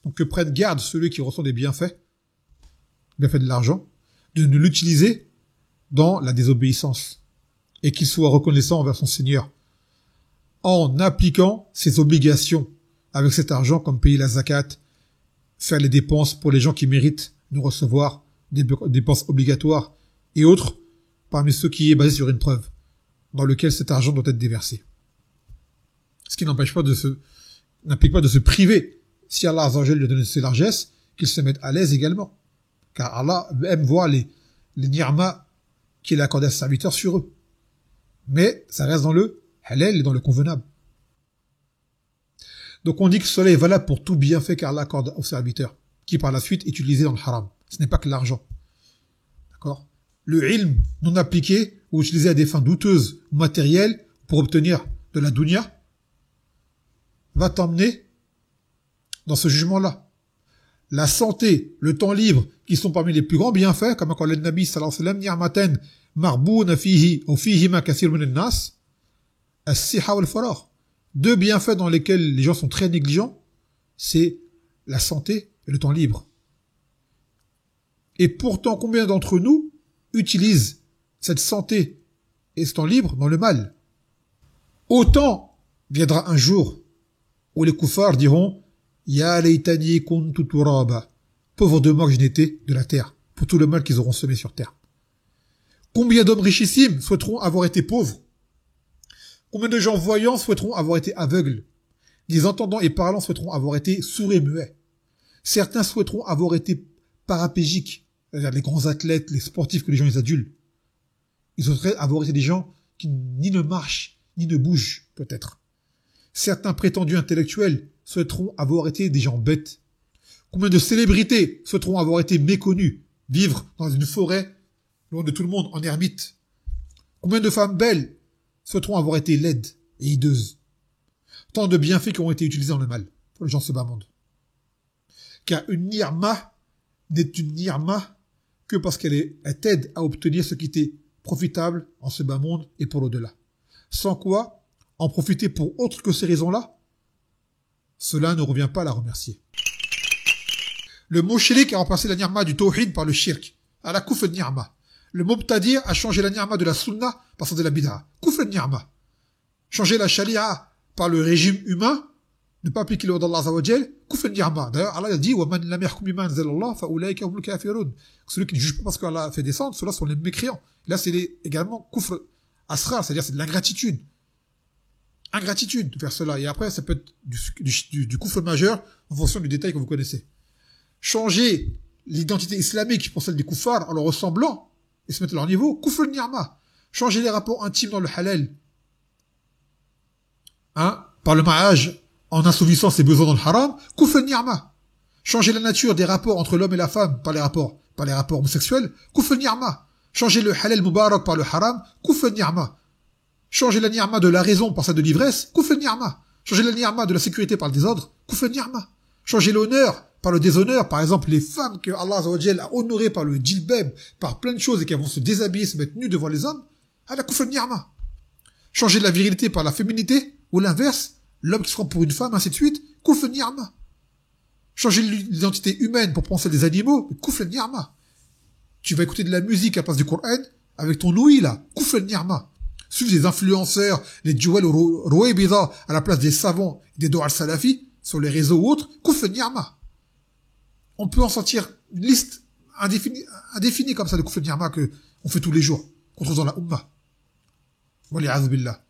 Donc que prenne garde celui qui reçoit des bienfaits de l'argent, de ne l'utiliser dans la désobéissance, et qu'il soit reconnaissant envers son Seigneur, en appliquant ses obligations avec cet argent, comme payer la zakat, faire les dépenses pour les gens qui méritent de recevoir des dépenses obligatoires et autres, parmi ceux qui est basé sur une preuve, dans lequel cet argent doit être déversé. Ce qui n'implique pas de se priver, si Allah Azza wa Jalla lui donne ses largesses, qu'il se mette à l'aise également. Car Allah aime voir les ni'mas qu'il a accordé à ses serviteurs sur eux. Mais ça reste dans le halal et dans le convenable. Donc on dit que cela est valable pour tout bienfait qu'Allah accorde aux serviteurs, qui par la suite est utilisé dans le haram. Ce n'est pas que l'argent. D'accord? Le ilm non appliqué ou utilisé à des fins douteuses ou matérielles pour obtenir de la dunya va t'emmener dans ce jugement-là. La santé, le temps libre, qui sont parmi les plus grands bienfaits, comme quand le Nabi sallallahu alayhi wa sallam, ni'matan marbouna fihi ou fihima kathir min an-nas, as-siha wal faragh. Deux bienfaits dans lesquels les gens sont très négligents, c'est la santé et le temps libre. Et pourtant, combien d'entre nous utilisent cette santé et ce temps libre dans le mal? Autant viendra un jour où les koufars diront Ya laytani kuntu turaba. Pauvre de moi que je n'étais de la terre, pour tout le mal qu'ils auront semé sur terre. Combien d'hommes richissimes souhaiteront avoir été pauvres? Combien de gens voyants souhaiteront avoir été aveugles? Les entendants et parlants souhaiteront avoir été sourds et muets. Certains souhaiteront avoir été paraplégiques, c'est-à-dire les grands athlètes, les sportifs que les gens les adulent. Ils souhaiteraient avoir été des gens qui ni ne marchent, ni ne bougent, peut-être. Certains prétendus intellectuels souhaiteront avoir été des gens bêtes. Combien de célébrités souhaiteront avoir été méconnues, vivre dans une forêt, loin de tout le monde, en ermite? Combien de femmes belles souhaiteront avoir été laides et hideuses? Tant de bienfaits qui ont été utilisés dans le mal pour les gens de ce bas monde. Car une ni'ma n'est une ni'ma que parce qu'elle t'aide à obtenir ce qui t'est profitable en ce bas monde et pour l'au-delà. Sans quoi, en profiter pour autre que ces raisons-là, cela ne revient pas à la remercier. Le mot shirk a remplacé la ni'ma du tawhid par le shirk. À la kufr ni'ma. Le mubtadir a changé la ni'ma de la sunna par celle de la bid'a. Kufr ni'ma. Changer la sharia par le régime humain, ne pas appliquer le d'Allah Azza wa Jal, kufr ni'ma. D'ailleurs, Allah a dit wa man lam yahkum bima anzalallah fa ulaika humul kafirun. Celui qui ne juge pas parce qu'Allah a fait descendre, ceux-là sont les mécréants. Là, c'est également kufr asrar, c'est-à-dire c'est de l'ingratitude. Ingratitude vers cela. Et après, ça peut être du kufr majeur en fonction du détail que vous connaissez. Changer l'identité islamique pour celle des kuffars en leur ressemblant et se mettre à leur niveau, kufr ni'ma. Changer les rapports intimes dans le halal, par le mariage, en assouvissant ses besoins dans le haram, kufr ni'ma. Changer la nature des rapports entre l'homme et la femme par les rapports homosexuels, kufr ni'ma. Changer le halal mubarak par le haram, kufr ni'ma. Changer la ni'ma de la raison par celle de l'ivresse, kufr ni'ma. Changer la ni'ma de la sécurité par le désordre, kufr ni'ma. Changer l'honneur par le déshonneur, par exemple les femmes que Allah Azza wa Jal a honorées par le djilbab, par plein de choses et qu'elles vont se déshabiller, se mettre nues devant les hommes, la kufr ni'ma. Changer la virilité par la féminité, ou l'inverse, l'homme qui se prend pour une femme, ainsi de suite, kufr ni'ma. Changer l'identité humaine pour penser des animaux, kufr ni'ma. Tu vas écouter de la musique à la place du Coran, avec ton ouïe là, kufr ni'ma. Suivre des influenceurs, les Jawal ou Rouaybida à la place des savants, des Do'a al-Salafi, sur les réseaux ou autres, kufr ni'ma. On peut en sortir une liste indéfinie comme ça de kufr ni'ma que on fait tous les jours, qu'on trouve dans la Ummah. Wa li'adhu billah.